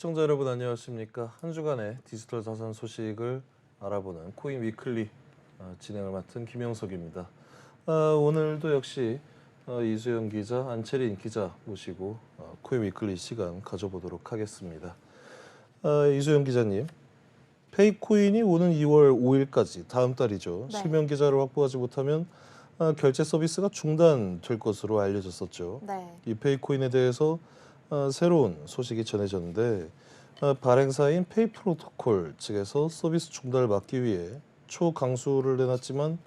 시청자 여러분 안녕하십니까? 한 주간의 디지털 자산 소식을 알아보는 코인 위클리 진행을 맡은 김영석입니다. 오늘도 역시 이수영 기자, 안채린 기자 모시고 코인 위클리 시간 가져보도록 하겠습니다. 이수영 기자님, 페이코인이 오는 2월 5일까지 다음 달이죠. 네. 실명 계좌를 확보하지 못하면 결제 서비스가 중단될 것으로 알려졌었죠. 네. 이 페이코인에 대해서 새로운 소식이 전해졌는데 발행사인 페이프로토콜 측에서 서비스 중단을 막기 위해 초강수를 내놨지만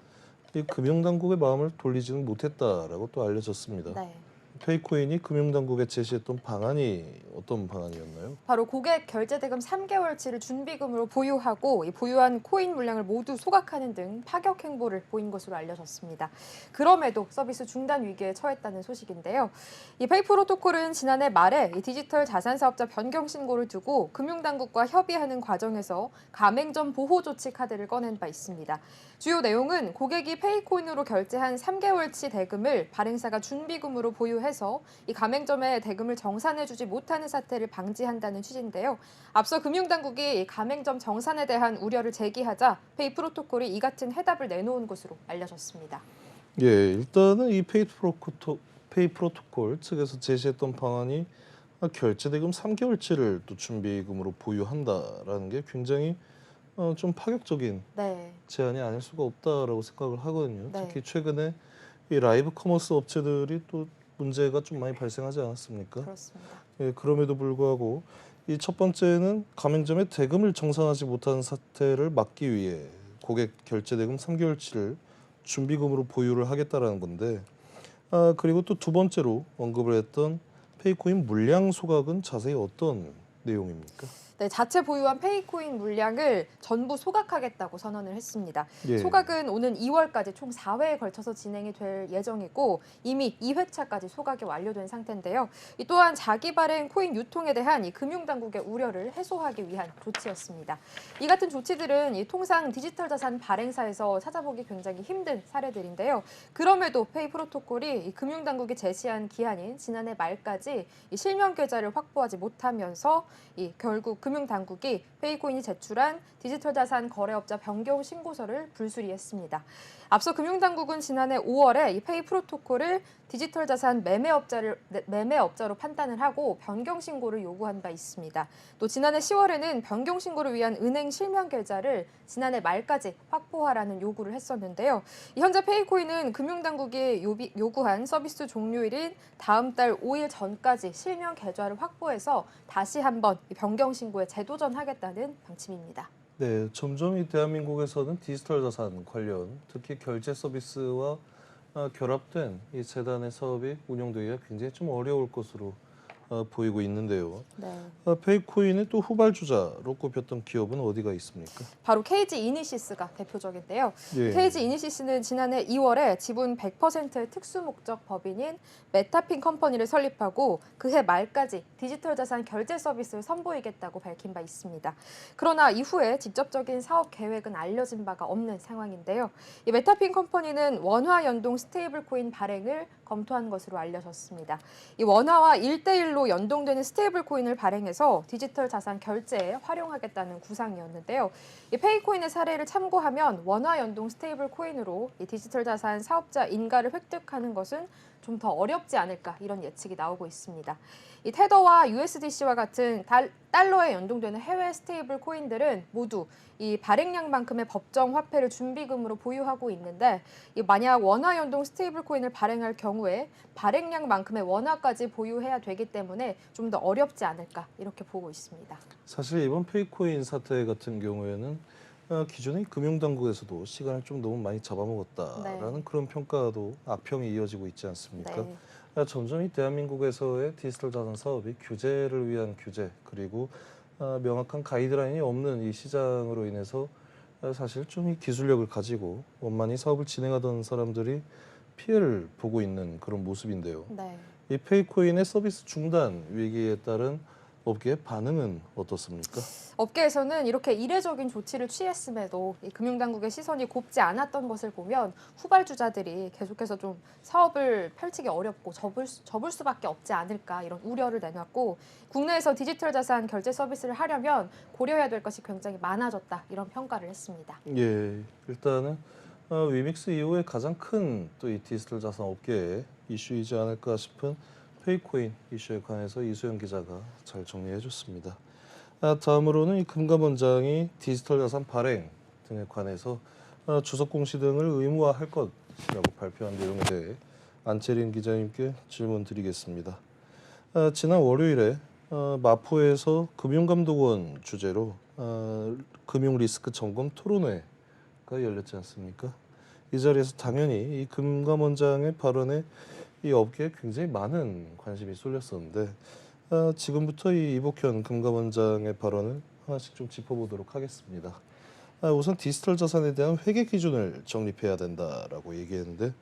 이 금융당국의 마음을 돌리지는 못했다라고 또 알려졌습니다. 네. 페이코인이 금융당국에 제시했던 방안이 어떤 방안이었나요? 바로 고객 결제 대금 3개월치를 준비금으로 보유하고 이 보유한 코인 물량을 모두 소각하는 등 파격 행보를 보인 것으로 알려졌습니다. 그럼에도 서비스 중단 위기에 처했다는 소식인데요. 이 페이프로토콜은 지난해 말에 이 디지털 자산 사업자 변경 신고를 두고 금융당국과 협의하는 과정에서 가맹점 보호 조치 카드를 꺼낸 바 있습니다. 주요 내용은 고객이 페이코인으로 결제한 3개월치 대금을 발행사가 준비금으로 보유해서 이 가맹점에 대금을 정산해주지 못하는 사태를 방지한다는 취지인데요. 앞서 금융당국이 이 가맹점 정산에 대한 우려를 제기하자 페이프로토콜이 이 같은 해답을 내놓은 것으로 알려졌습니다. 예, 일단은 이 페이프로토콜 측에서 제시했던 방안이 결제 대금 3개월치를 또 준비금으로 보유한다라는 게 굉장히 좀 파격적인 네. 제한이 아닐 수가 없다라고 생각을 하거든요. 네. 특히 최근에 이 라이브 커머스 업체들이 또 문제가 좀 많이 발생하지 않았습니까? 그렇습니다. 예, 그럼에도 불구하고 이 첫 번째는 가맹점에 대금을 정산하지 못하는 사태를 막기 위해 고객 결제 대금 3개월치를 준비금으로 보유를 하겠다라는 건데, 그리고 또 두 번째로 언급을 했던 페이코인 물량 소각은 자세히 어떤 내용입니까? 네, 자체 보유한 페이코인 물량을 전부 소각하겠다고 선언을 했습니다. 예. 소각은 오는 2월까지 총 4회에 걸쳐서 진행이 될 예정이고 이미 2회차까지 소각이 완료된 상태인데요. 이 또한 자기 발행 코인 유통에 대한 이 금융당국의 우려를 해소하기 위한 조치였습니다. 이 같은 조치들은 이 통상 디지털 자산 발행사에서 찾아보기 굉장히 힘든 사례들인데요. 그럼에도 페이프로토콜이 이 금융당국이 제시한 기한인 지난해 말까지 이 실명 계좌를 확보하지 못하면서 이 결국 금융당국이 페이코인이 제출한 디지털 자산 거래업자 변경 신고서를 불수리했습니다. 앞서 금융당국은 지난해 5월에 이 페이프로토콜을 디지털 자산 매매업자로 판단을 하고 변경 신고를 요구한 바 있습니다. 또 지난해 10월에는 변경 신고를 위한 은행 실명 계좌를 지난해 말까지 확보하라는 요구를 했었는데요. 현재 페이코인은 금융당국이 요구한 서비스 종료일인 다음 달 5일 전까지 실명 계좌를 확보해서 다시 한번 변경 신고에 재도전하겠다는 방침입니다. 네, 점점 이 대한민국에서는 디지털 자산 관련, 특히 결제 서비스와 결합된 이 재단의 사업이 운영되기가 굉장히 좀 어려울 것으로 보이고 있는데요. 네. 페이코인의 또 후발주자로 꼽혔던 기업은 어디가 있습니까? 바로 KG 이니시스가 대표적인데요. 예. KG 이니시스는 지난해 2월에 지분 100%의 특수목적 법인인 메타핀 컴퍼니를 설립하고 그해 말까지 디지털 자산 결제 서비스를 선보이겠다고 밝힌 바 있습니다. 그러나 이후에 직접적인 사업 계획은 알려진 바가 없는 상황인데요. 이 메타핀 컴퍼니는 원화 연동 스테이블 코인 발행을 검토한 것으로 알려졌습니다. 이 원화와 1대1로 연동되는 스테이블 코인을 발행해서 디지털 자산 결제에 활용하겠다는 구상이었는데요. 이 페이코인의 사례를 참고하면 원화 연동 스테이블 코인으로 이 디지털 자산 사업자 인가를 획득하는 것은 좀 더 어렵지 않을까 이런 예측이 나오고 있습니다. 이 테더와 USDC와 같은 달러에 연동되는 해외 스테이블 코인들은 모두 이 발행량만큼의 법정 화폐를 준비금으로 보유하고 있는데 만약 원화 연동 스테이블 코인을 발행할 경우에 발행량만큼의 원화까지 보유해야 되기 때문에 좀 더 어렵지 않을까 이렇게 보고 있습니다. 사실 이번 페이코인 사태 같은 경우에는 기존의 금융당국에서도 시간을 좀 너무 많이 잡아먹었다라는 네. 그런 평가도 악평이 이어지고 있지 않습니까? 네. 점점 이 대한민국에서의 디지털 자산 사업이 규제를 위한 규제 그리고 명확한 가이드라인이 없는 이 시장으로 인해서 사실 좀 이 기술력을 가지고 원만히 사업을 진행하던 사람들이 피해를 보고 있는 그런 모습인데요. 네. 이 페이코인의 서비스 중단 위기에 따른 업계의 반응은 어떻습니까? 업계에서는 이렇게 이례적인 조치를 취했음에도 이 금융당국의 시선이 곱지 않았던 것을 보면 후발주자들이 계속해서 좀 사업을 펼치기 어렵고 접을 수밖에 없지 않을까 이런 우려를 내놨고 국내에서 디지털 자산 결제 서비스를 하려면 고려해야 될 것이 굉장히 많아졌다 이런 평가를 했습니다. 예, 일단은 위믹스 이후에 가장 큰 또 이 디지털 자산 업계의 이슈이지 않을까 싶은 페이코인 이슈에 관해서 이수영 기자가 잘 정리해줬습니다. 다음으로는 이 금감원장이 디지털 자산 발행 등에 관해서 주석 공시 등을 의무화할 것이라고 발표한 내용에 대해 안채린 기자님께 질문 드리겠습니다. 지난 월요일에 마포에서 금융감독원 주재로 금융리스크 점검 토론회가 열렸지 않습니까? 이 자리에서 당연히 이 금감원장의 발언에 이 업계에 굉장히 많은 관심이 쏠렸었는데 지금부터 이 이복현 금감원장의 발언을 하나씩 좀 짚어보도록 하겠습니다. 우선 디지털 자산에 대한 회계 기준을 정립해야 된다라고 얘기했는데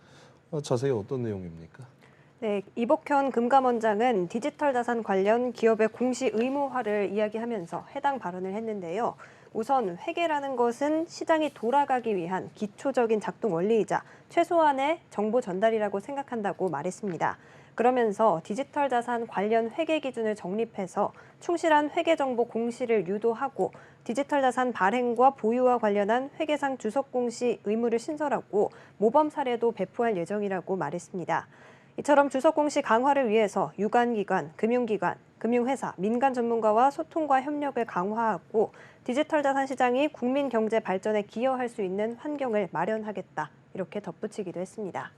자세히 어떤 내용입니까? 네, 이복현 금감원장은 디지털 자산 관련 기업의 공시 의무화를 이야기하면서 해당 발언을 했는데요. 우선 회계라는 것은 시장이 돌아가기 위한 기초적인 작동 원리이자 최소한의 정보 전달이라고 생각한다고 말했습니다. 그러면서 디지털 자산 관련 회계 기준을 정립해서 충실한 회계 정보 공시를 유도하고 디지털 자산 발행과 보유와 관련한 회계상 주석 공시 의무를 신설하고 모범 사례도 배포할 예정이라고 말했습니다. 이처럼 주석 공시 강화를 위해서 유관기관, 금융기관, 금융회사, 민간 전문가와 소통과 협력을 강화하고 디지털 자산 시장이 국민 경제 발전에 기여할 수 있는 환경을 마련하겠다. 이렇게 덧붙이기도 했습니다.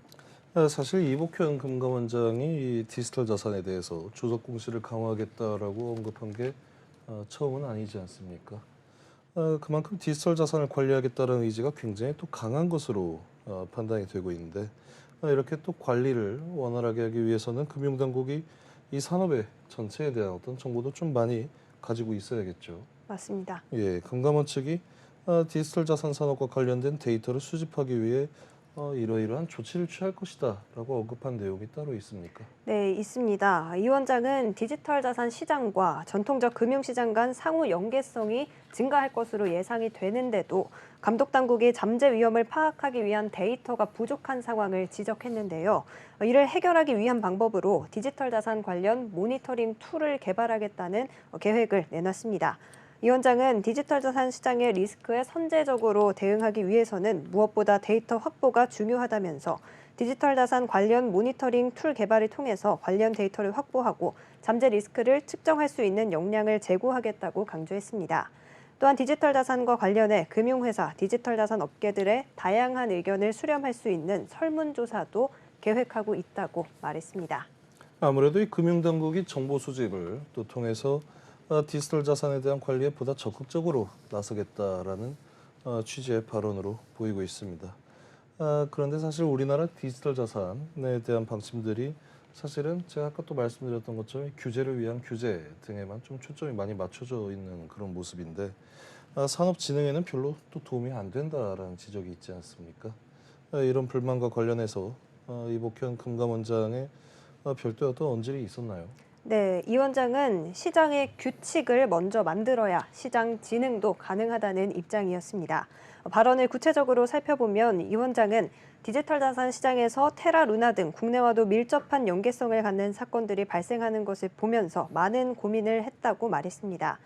사실 이복현 금감원장이 이 디지털 자산에 대해서 주석 공시를 강화하겠다라고 언급한 게 처음은 아니지 않습니까? 그만큼 디지털 자산을 관리하겠다는 의지가 굉장히 또 강한 것으로 판단이 되고 있는데 이렇게 또 관리를 원활하게 하기 위해서는 금융당국이 이 산업의 전체에 대한 어떤 정보도 좀 많이 가지고 있어야겠죠. 맞습니다. 예, 금감원 측이 디지털 자산 산업과 관련된 데이터를 수집하기 위해 이러이러한 조치를 취할 것이다라고 언급한 내용이 따로 있습니까? 네, 있습니다. 이 원장은 디지털 자산 시장과 전통적 금융시장 간 상호 연계성이 증가할 것으로 예상이 되는데도 감독 당국이 잠재 위험을 파악하기 위한 데이터가 부족한 상황을 지적했는데요. 이를 해결하기 위한 방법으로 디지털 자산 관련 모니터링 툴을 개발하겠다는 계획을 내놨습니다. 이 원장은 디지털 자산 시장의 리스크에 선제적으로 대응하기 위해서는 무엇보다 데이터 확보가 중요하다면서 디지털 자산 관련 모니터링 툴 개발을 통해서 관련 데이터를 확보하고 잠재 리스크를 측정할 수 있는 역량을 제고하겠다고 강조했습니다. 또한 디지털 자산과 관련해 금융회사, 디지털 자산 업계들의 다양한 의견을 수렴할 수 있는 설문조사도 계획하고 있다고 말했습니다. 아무래도 이 금융당국이 정보 수집을 또 통해서 디지털 자산에 대한 관리에 보다 적극적으로 나서겠다라는 취지의 발언으로 보이고 있습니다. 그런데 사실 우리나라 디지털 자산에 대한 방침들이 사실은 제가 아까 또 말씀드렸던 것처럼 규제를 위한 규제 등에만 좀 초점이 많이 맞춰져 있는 그런 모습인데 산업 진흥에는 별로 또 도움이 안 된다라는 지적이 있지 않습니까? 이런 불만과 관련해서 이복현 금감원장의 별도의 어떤 언질이 있었나요? 네, 이 원장은 시장의 규칙을 먼저 만들어야 시장 진흥도 가능하다는 입장이었습니다. 발언을 구체적으로 살펴보면 이 원장은 디지털 자산 시장에서 테라 루나 등 국내와도 밀접한 연계성을 갖는 사건들이 발생하는 것을 보면서 많은 고민을 했다고 말했습니다.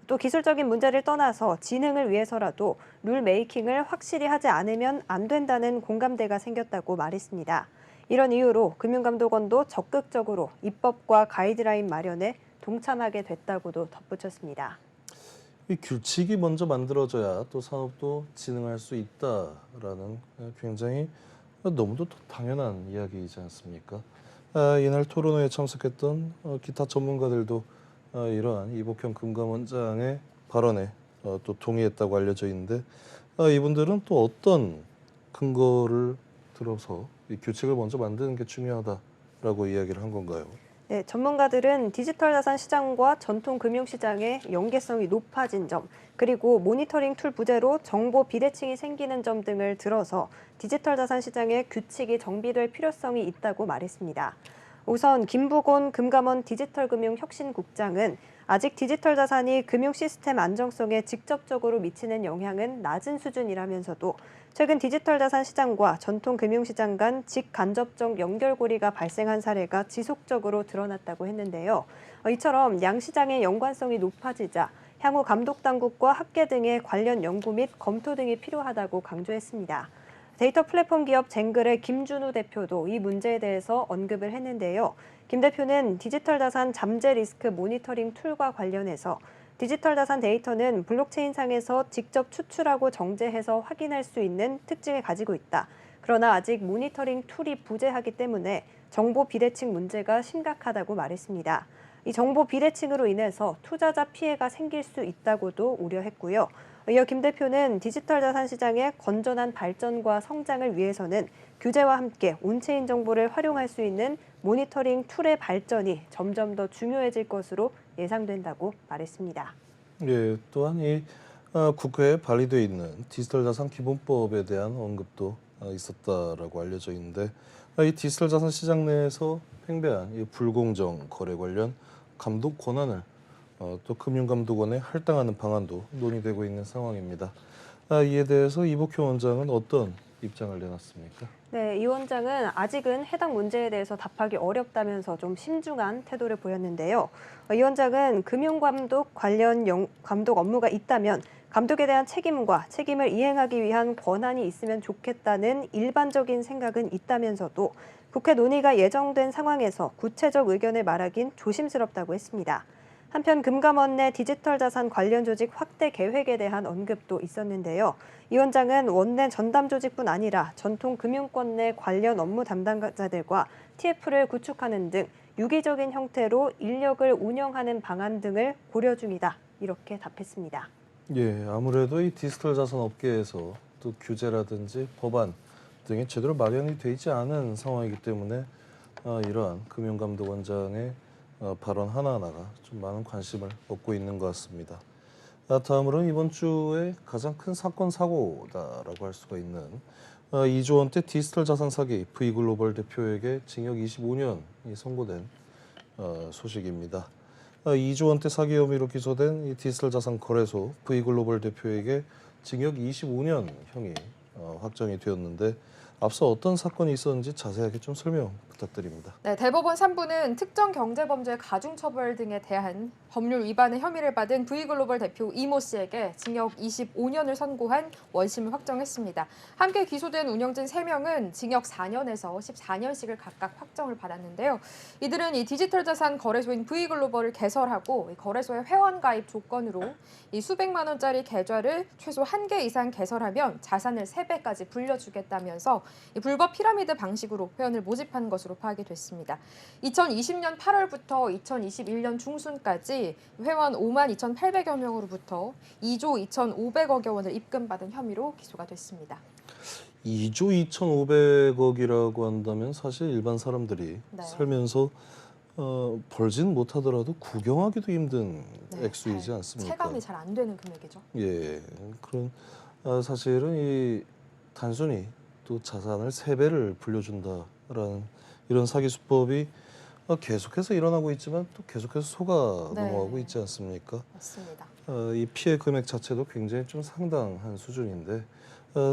또 기술적인 문제를 떠나서 진흥을 위해서라도 룰 메이킹을 확실히 하지 않으면 안 된다는 공감대가 생겼다고 말했습니다. 이런 이유로 금융감독원도 적극적으로 입법과 가이드라인 마련에 동참하게 됐다고도 덧붙였습니다. 이 규칙이 먼저 만들어져야 또 산업도 진흥할 수 있다라는 굉장히 너무도 당연한 이야기이지 않습니까? 이날 토론회에 참석했던 기타 전문가들도 이러한 이복현 금감원장의 발언에 또 동의했다고 알려져 있는데 이분들은 또 어떤 근거를 들어서 이 규칙을 먼저 만드는 게 중요하다라고 이야기를 한 건가요? 네, 전문가들은 디지털 자산 시장과 전통 금융시장의 연계성이 높아진 점, 그리고 모니터링 툴 부재로 정보 비대칭이 생기는 점 등을 들어서 디지털 자산 시장의 규칙이 정비될 필요성이 있다고 말했습니다. 우선 김부곤 금감원 디지털금융혁신국장은 아직 디지털 자산이 금융 시스템 안정성에 직접적으로 미치는 영향은 낮은 수준이라면서도 최근 디지털 자산 시장과 전통 금융 시장 간 직간접적 연결고리가 발생한 사례가 지속적으로 드러났다고 했는데요. 이처럼 양 시장의 연관성이 높아지자 향후 감독 당국과 학계 등의 관련 연구 및 검토 등이 필요하다고 강조했습니다. 데이터 플랫폼 기업 쟁글의 김준우 대표도 이 문제에 대해서 언급을 했는데요. 김 대표는 디지털 자산 잠재 리스크 모니터링 툴과 관련해서 디지털 자산 데이터는 블록체인상에서 직접 추출하고 정제해서 확인할 수 있는 특징을 가지고 있다. 그러나 아직 모니터링 툴이 부재하기 때문에 정보 비대칭 문제가 심각하다고 말했습니다. 이 정보 비대칭으로 인해서 투자자 피해가 생길 수 있다고도 우려했고요. 이어 김 대표는 디지털 자산 시장의 건전한 발전과 성장을 위해서는 규제와 함께 온체인 정보를 활용할 수 있는 모니터링 툴의 발전이 점점 더 중요해질 것으로 예상된다고 말했습니다. 예, 또한 이 국회에 발의돼 있는 디지털 자산 기본법에 대한 언급도 있었다라고 알려져 있는데 이 디지털 자산 시장 내에서 팽배한 이 불공정 거래 관련 감독 권한을 또 금융감독원에 할당하는 방안도 논의되고 있는 상황입니다. 이에 대해서 이복효 원장은 어떤 입장을 내놨습니까? 네, 이 원장은 아직은 해당 문제에 대해서 답하기 어렵다면서 좀 심중한 태도를 보였는데요. 이 원장은 금융감독 관련 감독 업무가 있다면 감독에 대한 책임과 책임을 이행하기 위한 권한이 있으면 좋겠다는 일반적인 생각은 있다면서도 국회 논의가 예정된 상황에서 구체적 의견을 말하긴 조심스럽다고 했습니다. 한편 금감원 내 디지털 자산 관련 조직 확대 계획에 대한 언급도 있었는데요. 이 원장은 원내 전담 조직뿐 아니라 전통 금융권 내 관련 업무 담당자들과 TF를 구축하는 등 유기적인 형태로 인력을 운영하는 방안 등을 고려 중이다. 이렇게 답했습니다. 예, 아무래도 이 디지털 자산 업계에서 또 규제라든지 법안 등이 제대로 마련이 되어 있지 않은 상황이기 때문에 이러한 금융감독원장의 발언 하나하나가 좀 많은 관심을 얻고 있는 것 같습니다. 다음으로는 이번 주에 가장 큰 사건 사고다라고 할 수가 있는 2조 원대 디지털 자산 사기 V글로벌 대표에게 징역 25년이 선고된 소식입니다. 2조 원대 사기 혐의로 기소된 이 디지털 자산 거래소 V글로벌 대표에게 징역 25년형이 확정이 되었는데 앞서 어떤 사건이 있었는지 자세하게 좀 설명 부탁드립니다. 네, 대법원 3부는 특정 경제범죄 가중처벌 등에 대한 법률 위반의 혐의를 받은 V글로벌 대표 이모 씨에게 징역 25년을 선고한 원심을 확정했습니다. 함께 기소된 운영진 3명은 징역 4년에서 14년씩을 각각 확정을 받았는데요. 이들은 이 디지털 자산 거래소인 V글로벌을 개설하고 거래소의 회원 가입 조건으로 이 수백만 원짜리 계좌를 최소 1개 이상 개설하면 자산을 3배까지 불려주겠다면서 이 불법 피라미드 방식으로 회원을 모집한 것으로 파악이 됐습니다. 2020년 8월부터 2021년 중순까지 회원 5만 2,800여 명으로부터 2조 2,500억여 원을 입금받은 혐의로 기소가 됐습니다. 2조 2,500억이라고 한다면 사실 일반 사람들이 네. 살면서 벌지는 못하더라도 구경하기도 힘든 액수이지 않습니까? 체감이 잘 안 되는 금액이죠. 예, 그런 사실은 이 단순히 또 자산을 3배를 불려준다라는 이런 사기 수법이 계속해서 일어나고 있지만 또 계속해서 속아 네. 넘어가고 있지 않습니까? 맞습니다. 이 피해 금액 자체도 굉장히 좀 상당한 수준인데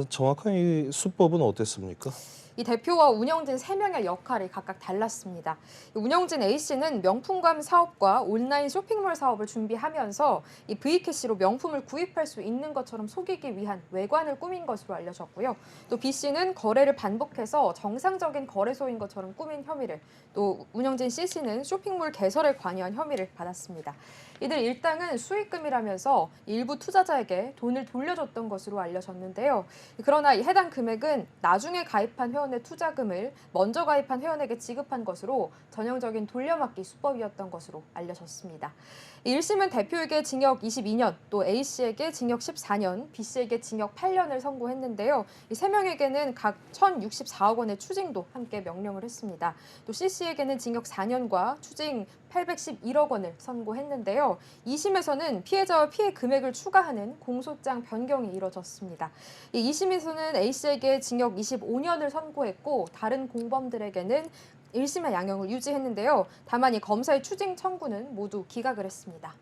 정확한 이 수법은 어땠습니까? 이 대표와 운영진 3명의 역할이 각각 달랐습니다. 운영진 A씨는 명품감 사업과 온라인 쇼핑몰 사업을 준비하면서 이 V캐시로 명품을 구입할 수 있는 것처럼 속이기 위한 외관을 꾸민 것으로 알려졌고요. 또 B씨는 거래를 반복해서 정상적인 거래소인 것처럼 꾸민 혐의를, 또 운영진 C씨는 쇼핑몰 개설에 관여한 혐의를 받았습니다. 이들 일당은 수익금이라면서 일부 투자자에게 돈을 돌려줬던 것으로 알려졌는데요. 그러나 이 해당 금액은 나중에 가입한 회원의 투자금을 먼저 가입한 회원에게 지급한 것으로 전형적인 돌려막기 수법이었던 것으로 알려졌습니다. 1심은 대표에게 징역 22년, 또 A씨에게 징역 14년, B씨에게 징역 8년을 선고했는데요. 이 3명에게는 각 1,064억 원의 추징도 함께 명령을 했습니다. 또 C씨에게는 징역 4년과 추징 811억 원을 선고했는데요. 2심에서는 피해자와 피해 금액을 추가하는 공소장 변경이 이뤄졌습니다. 2심에서는 A씨에게 징역 25년을 선고했고 다른 공범들에게는 1심의 양형을 유지했는데요. 다만 이 검사의 추징 청구는 모두 기각을 했습니다.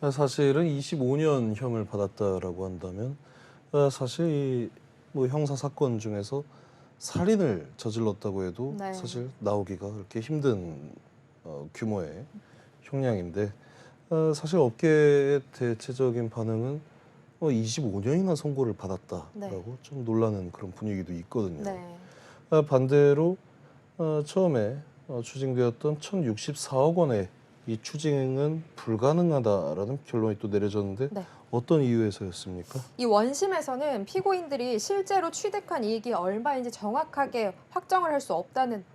사실은 25년형을 받았다라고 한다면 사실 뭐 형사 사건 중에서 살인을 저질렀다고 해도 네. 사실 나오기가 그렇게 힘든 규모의 형량인데 사실 업계의 대체적인 반응은 25년이나 선고를 받았다라고 네. 좀 놀라는 그런 분위기도 있거든요. 네. 반대로 처음에 추징되었던 1,064억 원의 이 추징은 불가능하다라는 결론이 또 내려졌는데 네. 어떤 이유에서였습니까? 이 원심에서는 피고인들이 실제로 취득한 이익이 얼마인지 정확하게 확정을 할 수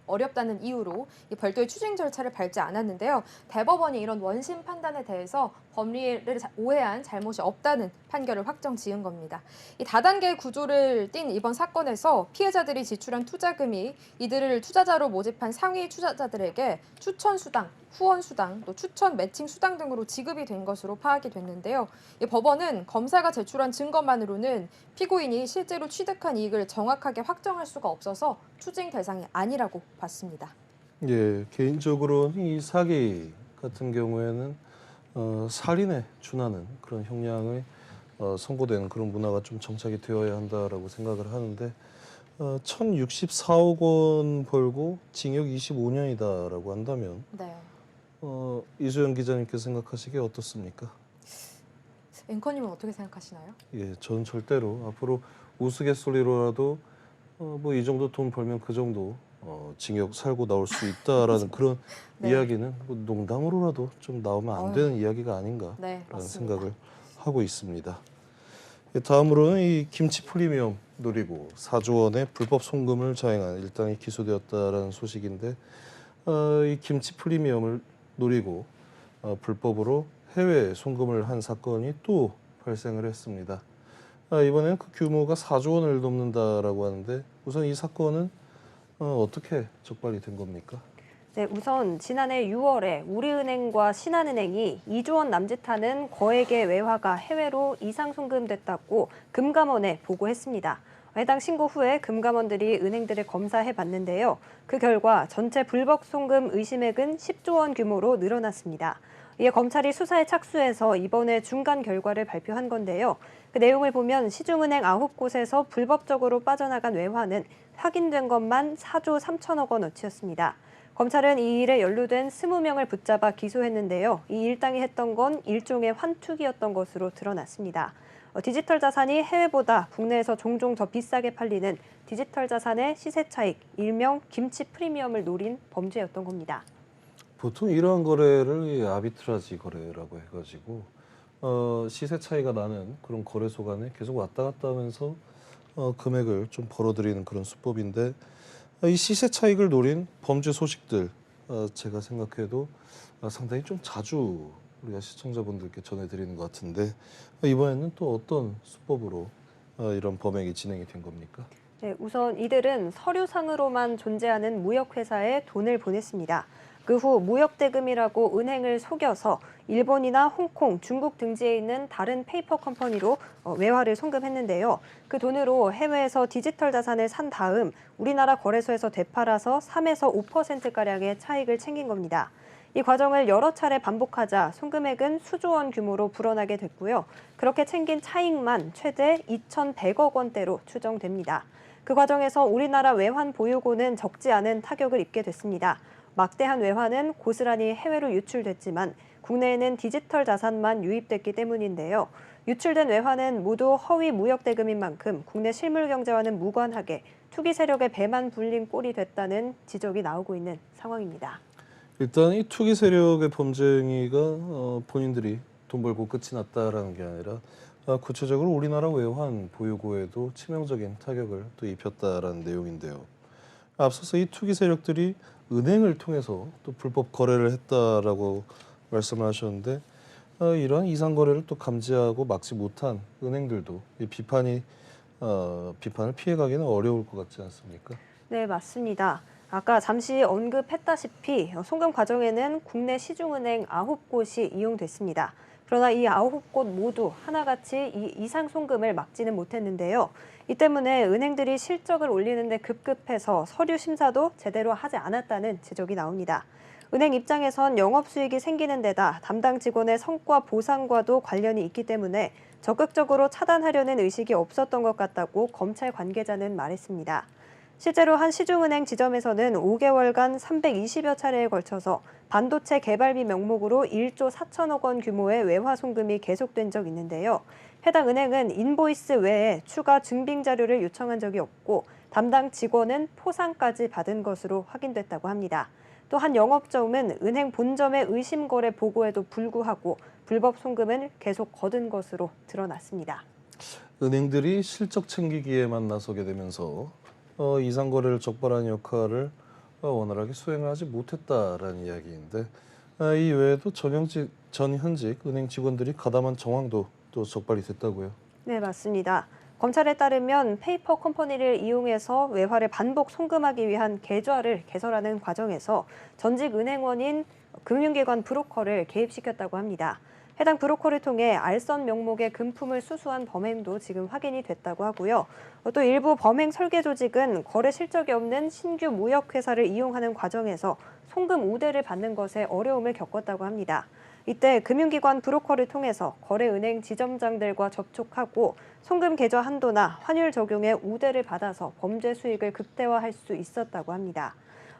어렵다는 이유로 이 별도의 추징 절차를 밟지 않았는데요. 대법원이 이런 원심 판단에 대해서 법리를 오해한 잘못이 없다는 판결을 확정 지은 겁니다. 이 다단계 구조를 띈 이번 사건에서 피해자들이 지출한 투자금이 이들을 투자자로 모집한 상위 투자자들에게 추천 수당, 후원 수당, 또 추천 매칭 수당 등으로 지급이 된 것으로 파악이 됐는데요. 이 법원은 검사가 제출한 증거만으로는 피고인이 실제로 취득한 이익을 정확하게 확정할 수가 없어서 추징 대상이 아니라고 봤습니다. 예, 개인적으로는 이 사기 같은 경우에는 살인에 준하는 그런 형량이 선고되는 그런 문화가 좀 정착이 되어야 한다라고 생각을 하는데 1,064억 원 벌고 징역 25년이다라고 한다면 네. 이수연 기자님께서 생각하시기에 어떻습니까? 앵커님은 어떻게 생각하시나요? 예, 저는 절대로 앞으로 우스갯소리로라도 뭐 이 정도 돈 벌면 그 정도 징역 살고 나올 수 있다라는 그런 네. 이야기는 뭐 농담으로라도 좀 나오면 안 되는 이야기가 아닌가라는 네, 맞습니다. 생각을 하고 있습니다. 예, 다음으로는 이 김치 프리미엄 노리고 4조 원의 불법 송금을 자행한 일당이 기소되었다라는 소식인데 이 김치 프리미엄을 노리고 불법으로 해외 송금을 한 사건이 또 발생을 했습니다. 이번에는 그 규모가 4조 원을 넘는다라고 하는데 우선 이 사건은 어떻게 적발이 된 겁니까? 네, 우선 지난해 6월에 우리은행과 신한은행이 2조 원 남짓하는 거액의 외화가 해외로 이상 송금됐다고 금감원에 보고했습니다. 해당 신고 후에 금감원들이 은행들을 검사해 봤는데요. 그 결과 전체 불법 송금 의심액은 10조 원 규모로 늘어났습니다. 이에 검찰이 수사에 착수해서 이번에 중간 결과를 발표한 건데요. 그 내용을 보면 시중은행 9곳에서 불법적으로 빠져나간 외화는 확인된 것만 4조 3천억 원어치였습니다. 검찰은 이 일에 연루된 20명을 붙잡아 기소했는데요. 이 일당이 했던 건 일종의 환투기였던 것으로 드러났습니다. 디지털 자산이 해외보다 국내에서 종종 더 비싸게 팔리는 디지털 자산의 시세 차익, 일명 김치 프리미엄을 노린 범죄였던 겁니다. 보통 이러한 거래를 이 아비트라지 거래라고 해가지고 시세 차이가 나는 그런 거래소 간에 계속 왔다 갔다 하면서 금액을 좀 벌어들이는 그런 수법인데 이 시세 차익을 노린 범죄 소식들 제가 생각해도 상당히 좀 자주 우리가 시청자분들께 전해드리는 것 같은데 이번에는 또 어떤 수법으로 이런 범행이 진행이 된 겁니까? 네, 우선 이들은 서류상으로만 존재하는 무역회사에 돈을 보냈습니다. 그 후 무역대금이라고 은행을 속여서 일본이나 홍콩, 중국 등지에 있는 다른 페이퍼 컴퍼니로 외화를 송금했는데요. 그 돈으로 해외에서 디지털 자산을 산 다음 우리나라 거래소에서 되팔아서 3에서 5%가량의 차익을 챙긴 겁니다. 이 과정을 여러 차례 반복하자 송금액은 수조 원 규모로 불어나게 됐고요. 그렇게 챙긴 차익만 최대 2,100억 원대로 추정됩니다. 그 과정에서 우리나라 외환 보유고는 적지 않은 타격을 입게 됐습니다. 막대한 외화는 고스란히 해외로 유출됐지만 국내에는 디지털 자산만 유입됐기 때문인데요. 유출된 외화는 모두 허위 무역 대금인 만큼 국내 실물 경제와는 무관하게 투기 세력의 배만 불린 꼴이 됐다는 지적이 나오고 있는 상황입니다. 일단 이 투기 세력의 범죄행위가 본인들이 돈 벌고 끝이 났다라는 게 아니라 구체적으로 우리나라 외환 보유고에도 치명적인 타격을 또 입혔다라는 내용인데요. 앞서서 이 투기 세력들이 은행을 통해서 또 불법 거래를 했다라고 말씀을 하셨는데 이러한 이상 거래를 또 감지하고 막지 못한 은행들도 이 비판을 피해가기는 어려울 것 같지 않습니까? 네, 맞습니다. 아까 잠시 언급했다시피 송금 과정에는 국내 시중은행 9곳이 이용됐습니다. 그러나 이 9곳 모두 하나같이 이 이상 송금을 막지는 못했는데요. 이 때문에 은행들이 실적을 올리는 데 급급해서 서류 심사도 제대로 하지 않았다는 지적이 나옵니다. 은행 입장에선 영업수익이 생기는 데다 담당 직원의 성과 보상과도 관련이 있기 때문에 적극적으로 차단하려는 의식이 없었던 것 같다고 검찰 관계자는 말했습니다. 실제로 한 시중은행 지점에서는 5개월간 320여 차례에 걸쳐서 반도체 개발비 명목으로 1조 4천억 원 규모의 외화 송금이 계속된 적 있는데요. 해당 은행은 인보이스 외에 추가 증빙 자료를 요청한 적이 없고 담당 직원은 포상까지 받은 것으로 확인됐다고 합니다. 또 한 영업점은 은행 본점의 의심 거래 보고에도 불구하고 불법 송금을 계속 거둔 것으로 드러났습니다. 은행들이 실적 챙기기에만 나서게 되면서 이상 거래를 적발하는 역할을 원활하게 수행을 하지 못했다라는 이야기인데 이 외에도 전현직 은행 직원들이 가담한 정황도 또 적발이 됐다고요. 네, 맞습니다. 검찰에 따르면 페이퍼 컴퍼니를 이용해서 외화를 반복 송금하기 위한 계좌를 개설하는 과정에서 전직 은행원인 금융기관 브로커를 개입시켰다고 합니다. 해당 브로커를 통해 알선 명목의 금품을 수수한 범행도 지금 확인이 됐다고 하고요. 또 일부 범행 설계 조직은 거래 실적이 없는 신규 무역회사를 이용하는 과정에서 송금 우대를 받는 것에 어려움을 겪었다고 합니다. 이때 금융기관 브로커를 통해서 거래은행 지점장들과 접촉하고 송금 계좌 한도나 환율 적용에 우대를 받아서 범죄 수익을 극대화할 수 있었다고 합니다.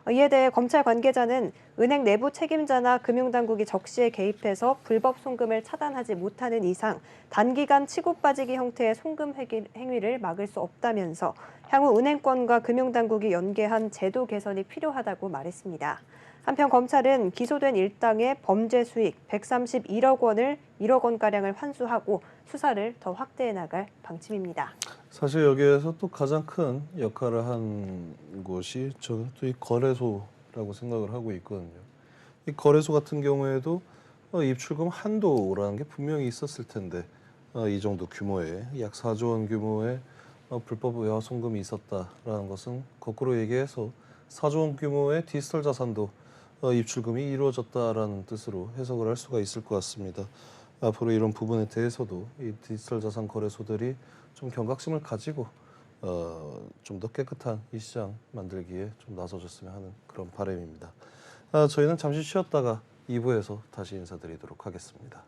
이에 대해 검찰 관계자는 은행 내부 책임자나 금융당국이 적시에 개입해서 불법 송금을 차단하지 못하는 이상 단기간 치고 빠지기 형태의 송금 행위를 막을 수 없다면서 향후 은행권과 금융당국이 연계한 제도 개선이 필요하다고 말했습니다. 한편 검찰은 기소된 일당의 범죄 수익 131억 원을 1억 원가량을 환수하고 수사를 더 확대해 나갈 방침입니다. 사실 여기에서 또 가장 큰 역할을 한 곳이 저는 또 이 거래소라고 생각을 하고 있거든요. 이 거래소 같은 경우에도 입출금 한도라는 게 분명히 있었을 텐데 이 정도 규모의 약 4조 원 규모의 불법 외화 송금이 있었다라는 것은 거꾸로 얘기해서 4조 원 규모의 디지털 자산도 입출금이 이루어졌다라는 뜻으로 해석을 할 수가 있을 것 같습니다. 앞으로 이런 부분에 대해서도 이 디지털 자산 거래소들이 좀 경각심을 가지고 좀 더 깨끗한 이 시장 만들기에 좀 나서줬으면 하는 그런 바람입니다. 저희는 잠시 쉬었다가 2부에서 다시 인사드리도록 하겠습니다.